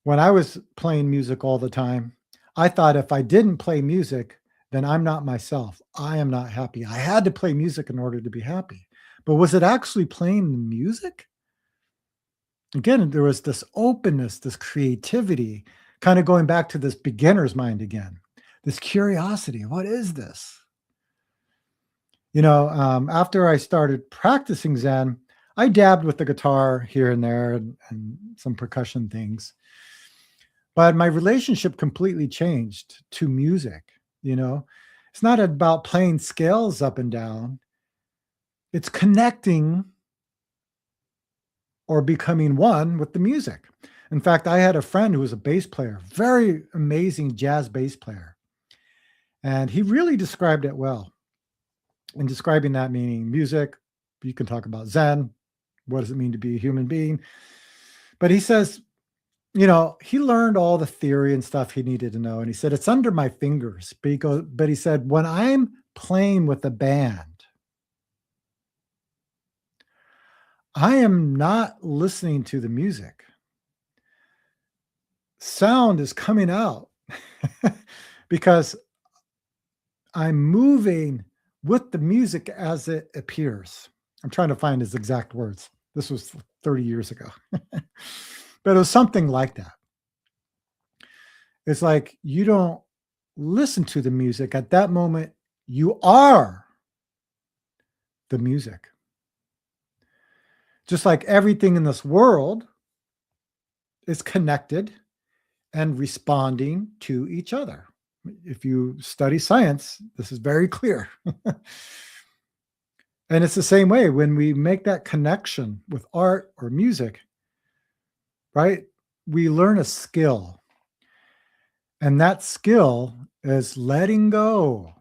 when I was playing music all the time, I thought if I didn't play music, then I'm not myself. I am not happy. I had to play music in order to be happy. But was it actually playing the music? Again, there was this openness, this creativity, kind of going back to this beginner's mind again, this curiosity. What is this? After I started practicing Zen, I dabbed with the guitar here and there and some percussion things. But my relationship completely changed to music. It's not about playing scales up and down. It's connecting or becoming one with the music. In fact, I had a friend who was a bass player, very amazing jazz bass player. And he really described it well. In describing that, meaning music, you can talk about Zen. What does it mean to be a human being? But he says, he learned all the theory and stuff he needed to know. And he said, it's under my fingers. But he said, when I'm playing with a band, I am not listening to the music. Sound is coming out because I'm moving with the music as it appears. I'm trying to find his exact words. This was 30 years ago. But it was something like that. It's like you don't listen to the music. At that moment, you are the music. Just like everything in this world is connected and responding to each other. If you study science, this is very clear. And it's the same way when we make that connection with art or music, right? We learn a skill. And that skill is letting go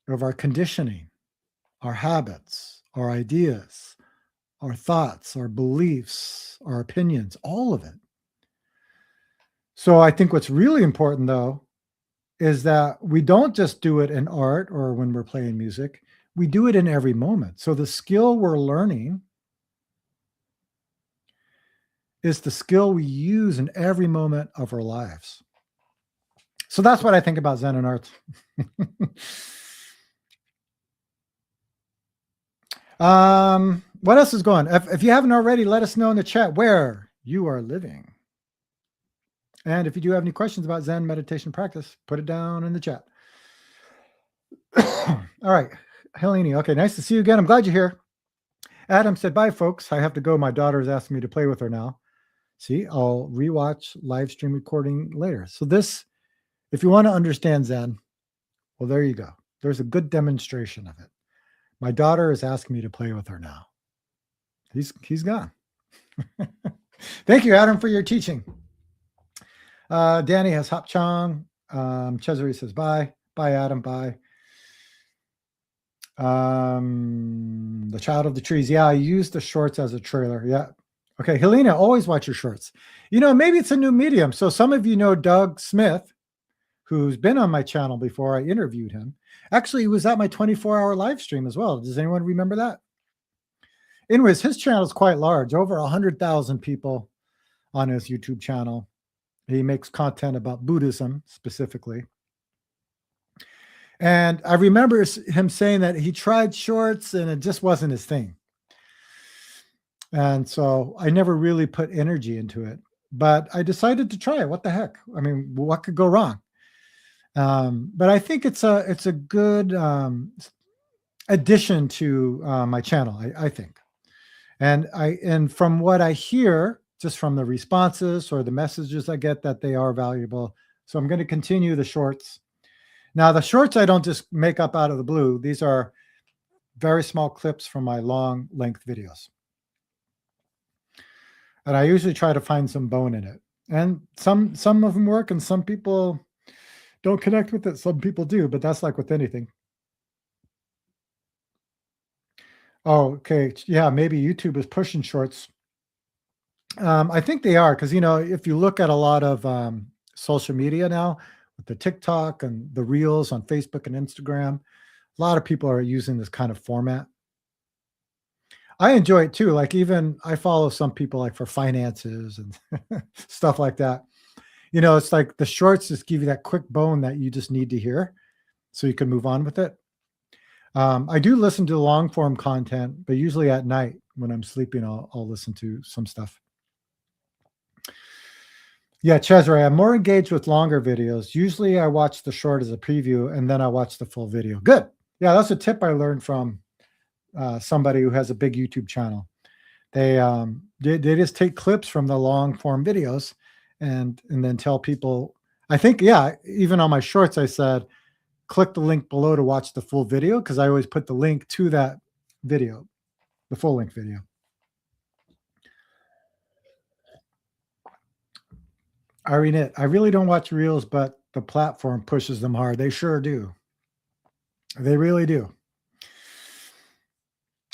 of our conditioning, our habits, our ideas, our thoughts, our beliefs, our opinions, all of it. So I think what's really important, though, is that we don't just do it in art or when we're playing music. We do it in every moment. So the skill we're learning is the skill we use in every moment of our lives. So that's what I think about Zen and arts. What else is going? If you haven't already, let us know in the chat where you are living. And if you do have any questions about Zen meditation practice, put it down in the chat. All right. Helene, okay, nice to see you again. I'm glad you're here. Adam said, bye, folks. I have to go. My daughter's asking me to play with her now. See, I'll rewatch live stream recording later. So this, if you want to understand Zen, well, there you go. There's a good demonstration of it. My daughter is asking me to play with her now. He's gone. Thank you, Adam, for your teaching. Danny has Hop Chong. Cesare says bye. Bye, Adam. Bye. The Child of the Trees. Yeah, I used the shorts as a trailer. Yeah. Okay, Helena, always watch your shorts. Maybe it's a new medium. So some of you know Doug Smith, who's been on my channel before. I interviewed him. Actually, he was at my 24-hour live stream as well. Does anyone remember that? Anyways, his channel is quite large, over 100,000 people on his YouTube channel. He makes content about Buddhism specifically. And I remember him saying that he tried shorts and it just wasn't his thing. And so I never really put energy into it, but I decided to try it. What the heck? I mean, what could go wrong? But I think it's a good addition to my channel. I think, and from what I hear, just from the responses or the messages I get, that they are valuable. So I'm going to continue the shorts. Now the shorts I don't just make up out of the blue. These are very small clips from my long length videos. And I usually try to find some bone in it. And some of them work and some people don't connect with it. Some people do, but that's like with anything. Oh, okay. Yeah, maybe YouTube is pushing shorts. I think they are because, if you look at a lot of social media now with the TikTok and the Reels on Facebook and Instagram, a lot of people are using this kind of format. I enjoy it too. Like even I follow some people like for finances and stuff like that. It's like the shorts just give you that quick bone that you just need to hear so you can move on with it. I do listen to long form content, but usually at night when I'm sleeping, I'll listen to some stuff. Yeah, Cesare, I'm more engaged with longer videos. Usually I watch the short as a preview and then I watch the full video. Good. Yeah, that's a tip I learned from somebody who has a big YouTube channel. They just take clips from the long form videos and then tell people. I think, yeah, even on my shorts, I said, click the link below to watch the full video because I always put the link to that video, the full length video. Irene, I really don't watch Reels, but the platform pushes them hard. They sure do. They really do.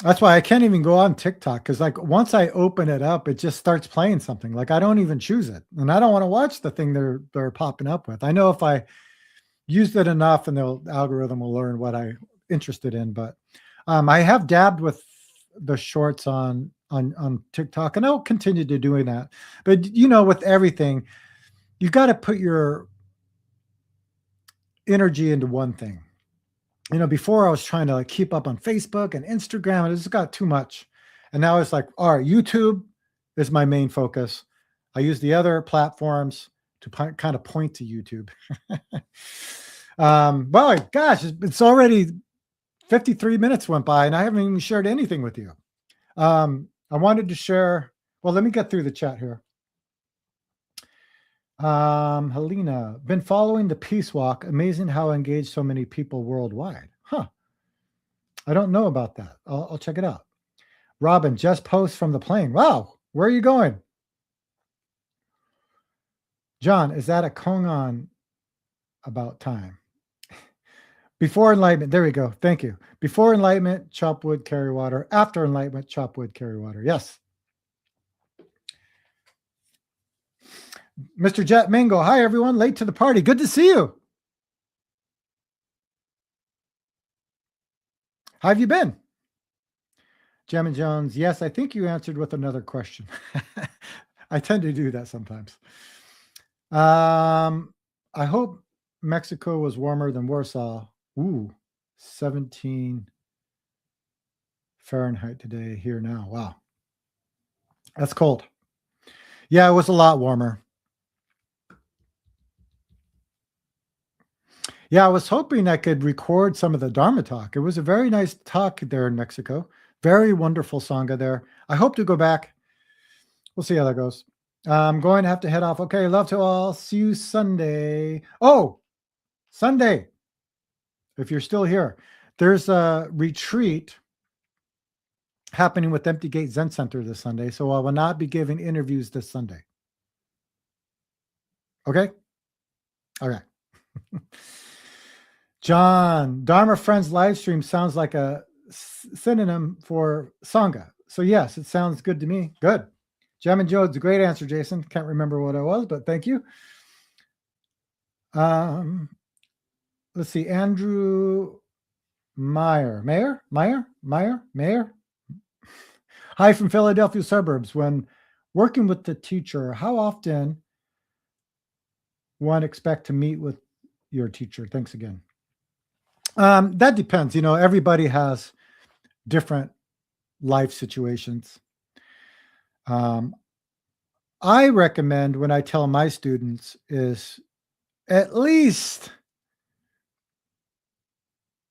That's why I can't even go on TikTok because, like, once I open it up, it just starts playing something. Like, I don't even choose it, and I don't want to watch the thing they're popping up with. I know if I used it enough, and the algorithm will learn what I'm interested in. But I have dabbed with the shorts on TikTok, and I'll continue to doing that. But with everything, you got to put your energy into one thing. Before I was trying to like keep up on Facebook and Instagram, and it just got too much. And now it's like, all right, YouTube is my main focus. I use the other platforms to kind of point to YouTube. Well, gosh, it's already 53 minutes went by and I haven't even shared anything with you. I wanted to share. Well, let me get through the chat here. Helena, been following the Peace Walk. Amazing how engaged so many people worldwide. Huh. I don't know about that. I'll check it out. Robin, just post from the plane. Wow. Where are you going? John, is that a Kongan about time? Before enlightenment. There we go. Thank you. Before enlightenment, chop wood, carry water. After enlightenment, chop wood, carry water. Yes. Mr. Jet Mango. Hi, everyone. Late to the party. Good to see you. How have you been? Jam Jones. Yes, I think you answered with another question. I tend to do that sometimes. I hope Mexico was warmer than Warsaw. Ooh, 17 Fahrenheit today here now. Wow. That's cold. Yeah, it was a lot warmer. Yeah, I was hoping I could record some of the Dharma talk. It was a very nice talk there in Mexico. Very wonderful Sangha there. I hope to go back. We'll see how that goes. I'm going to have to head off. Okay, love to all. See you Sunday. Oh, Sunday. If you're still here, there's a retreat happening with Empty Gate Zen Center this Sunday. So I will not be giving interviews this Sunday. Okay? All right. John, Dharma Friends live stream sounds like a synonym for Sangha. So yes, it sounds good to me. Good. Gem and Joe, it's a great answer, Jason. Can't remember what it was, but thank you. Let's see. Andrew Meyer. Hi from Philadelphia suburbs. When working with the teacher, how often one expect to meet with your teacher? Thanks again. That depends. Everybody has different life situations. Um, I recommend when I tell my students is at least,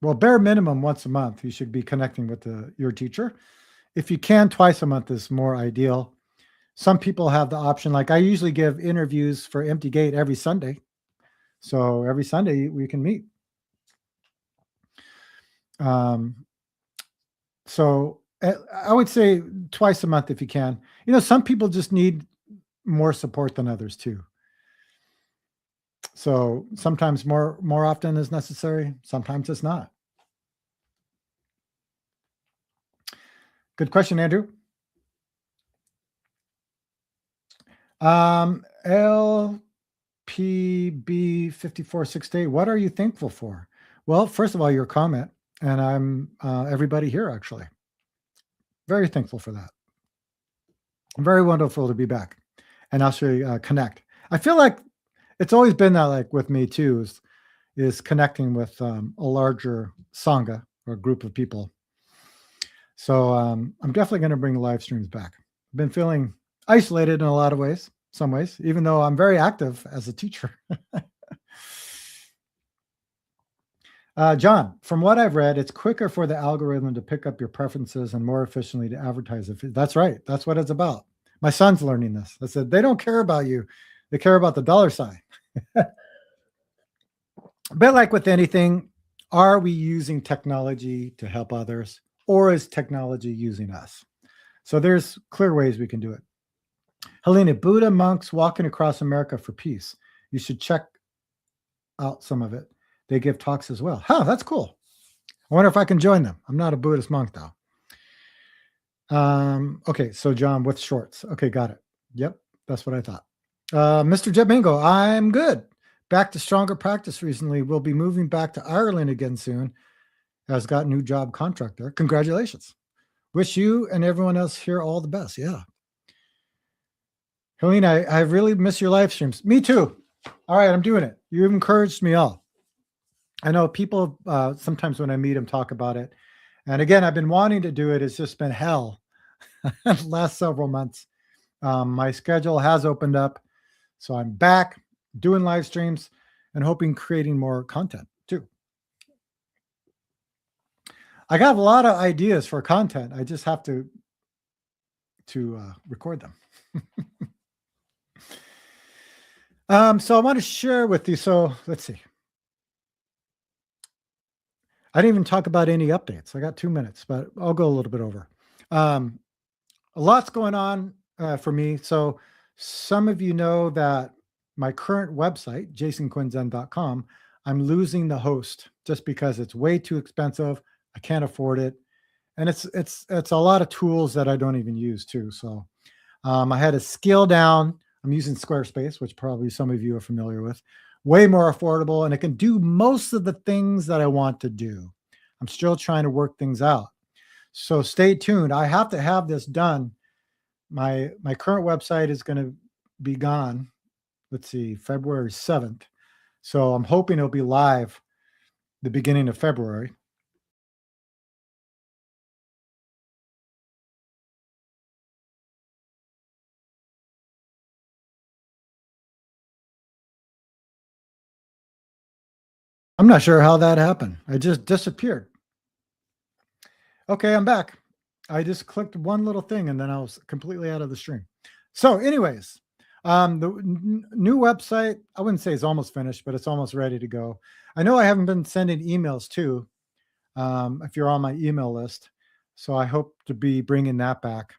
well, bare minimum once a month, you should be connecting with your teacher. If you can, twice a month is more ideal. Some people have the option, like I usually give interviews for Empty Gate every Sunday. So every Sunday we can meet. So I would say twice a month if you can. Some people just need more support than others too. So sometimes more often is necessary. Sometimes it's not. Good question, Andrew. LPB5468, what are you thankful for? Well, first of all, your comment, and I'm everybody here actually. Very thankful for that. Very wonderful to be back and actually connect. I feel like it's always been that, like with me too, is connecting with a larger sangha or group of people. So I'm definitely going to bring live streams back. I've been feeling isolated in a lot of ways, some ways, even though I'm very active as a teacher. John, from what I've read, it's quicker for the algorithm to pick up your preferences and more efficiently to advertise. That's right. That's what it's about. My son's learning this. I said, they don't care about you. They care about the dollar sign. But like with anything, are we using technology to help others, or is technology using us? So there's clear ways we can do it. Helena, Buddha monks walking across America for peace. You should check out some of it. They give talks as well. Huh, that's cool. I wonder if I can join them. I'm not a Buddhist monk though. Okay, so John with shorts. Okay, got it. Yep, that's what I thought. Mr. Jet Bingo, I'm good. Back to stronger practice recently. We'll be moving back to Ireland again soon. Has got a new job contract there. Congratulations. Wish you and everyone else here all the best. Yeah. Helena, I really miss your live streams. Me too. All right, I'm doing it. You've encouraged me all. I know people sometimes when I meet them talk about it. And again, I've been wanting to do it. It's just been hell the last several months. My schedule has opened up. So I'm back doing live streams and hoping creating more content too. I got a lot of ideas for content. I just have to record them. So I want to share with you. So let's see. I didn't even talk about any updates. I got 2 minutes, but I'll go a little bit over. A lot's going on for me. So some of you know that my current website, jasonquinzen.com, I'm losing the host just because it's way too expensive. I can't afford it. And it's a lot of tools that I don't even use too. So I had to scale down. I'm using Squarespace, which probably some of you are familiar with. Way more affordable, and it can do most of the things that I want to do. I'm still trying to work things out. So stay tuned. I have to have this done. My current website is going to be gone. Let's see, February 7th. So I'm hoping it'll be live the beginning of February. I'm not sure how that happened. I just disappeared. Okay, I'm back. I just clicked one little thing and then I was completely out of the stream. So anyways, the new website, I wouldn't say it's almost finished, but it's almost ready to go. I know I haven't been sending emails too, if you're on my email list. So I hope to be bringing that back.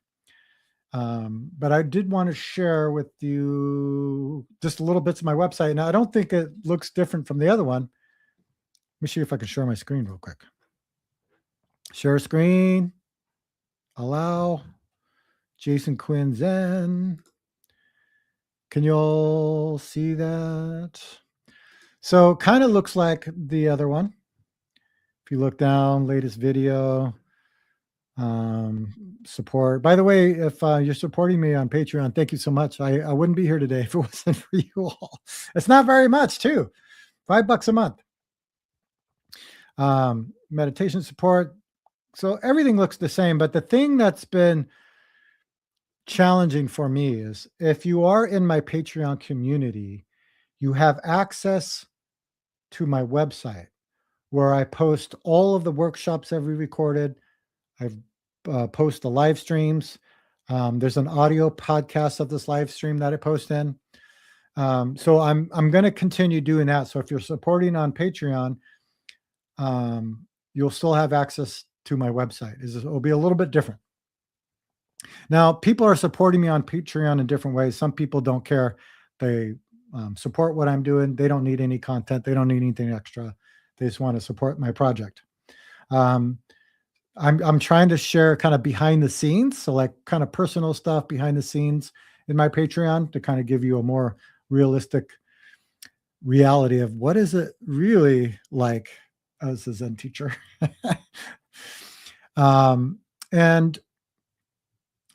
But I did want to share with you just a little bits of my website. Now, I don't think it looks different from the other one. Let me see if I can share my screen real quick. Share screen. Allow. Jason Quinzen. Can you all see that? So kind of looks like the other one. If you look down, latest video, support. By the way, if you're supporting me on Patreon, thank you so much. I wouldn't be here today if it wasn't for you all. It's not very much too. $5 a month. Meditation support. So everything looks the same, but the thing that's been challenging for me is if you are in my Patreon community, you have access to my website where I post all of the workshops that we recorded. I've post the live streams. There's an audio podcast of this live stream that I post in. So I'm going to continue doing that. So if you're supporting on Patreon, you'll still have access to my website. It'll be a little bit different. Now, people are supporting me on Patreon in different ways. Some people don't care. They support what I'm doing. They don't need any content. They don't need anything extra. They just want to support my project. I'm trying to share kind of behind the scenes, so like kind of personal stuff behind the scenes in my Patreon to kind of give you a more realistic reality of what is it really like as a Zen teacher. And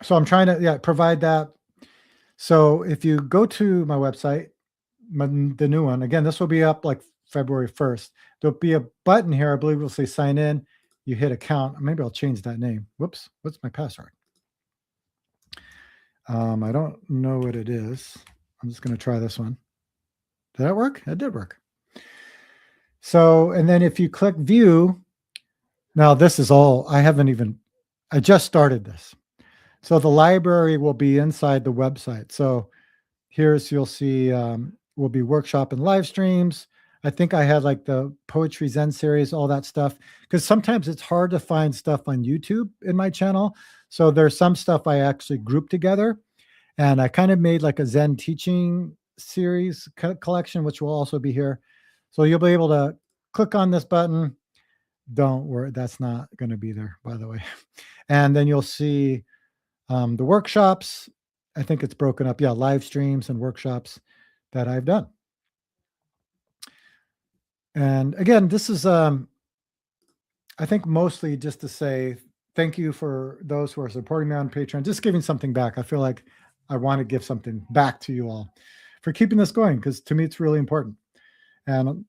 so I'm trying to provide that. So if you go to my website, the new one, again, this will be up like February 1st. There'll be a button here. I believe it'll say sign in. You hit account. Maybe I'll change that name. Whoops. What's my password? I don't know what it is. I'm just going to try this one. Did that work? It did work. So, and then if you click view, now this is all, I just started this. So the library will be inside the website. So you'll see, will be workshop and live streams. I think I had like the Poetry Zen series, all that stuff, because sometimes it's hard to find stuff on YouTube in my channel. So there's some stuff I actually grouped together, and I kind of made like a Zen teaching series collection, which will also be here. So you'll be able to click on this button. Don't worry, that's not going to be there, by the way. And then you'll see the workshops. I think it's broken up. Yeah, live streams and workshops that I've done. And again, this is, I think mostly just to say thank you for those who are supporting me on Patreon, just giving something back. I feel like I want to give something back to you all for keeping this going, because to me, it's really important. And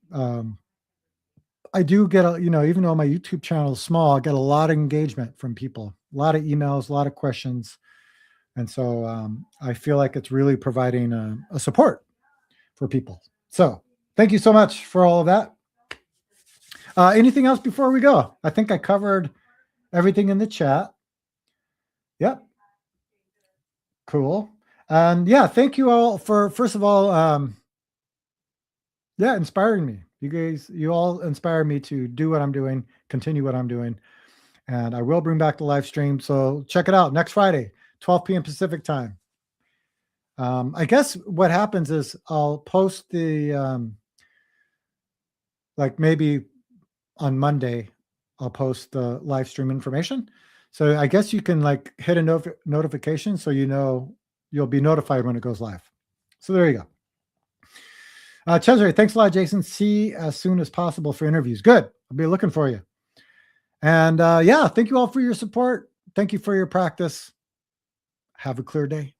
I do get, even though my YouTube channel is small, I get a lot of engagement from people, a lot of emails, a lot of questions. And so I feel like it's really providing a support for people. So thank you so much for all of that. Anything else before we go? I think I covered everything in the chat. Yep. Cool. And thank you all for, first of all, inspiring me. You all inspire me to do what I'm doing, continue what I'm doing. And I will bring back the live stream. So check it out next Friday, 12 p.m. Pacific time. I guess what happens is I'll post the, like maybe on Monday, I'll post the live stream information. So I guess you can like hit a notification so you'll be notified when it goes live. So there you go. Cesare, thanks a lot, Jason. See you as soon as possible for interviews. Good. I'll be looking for you. And thank you all for your support. Thank you for your practice. Have a clear day.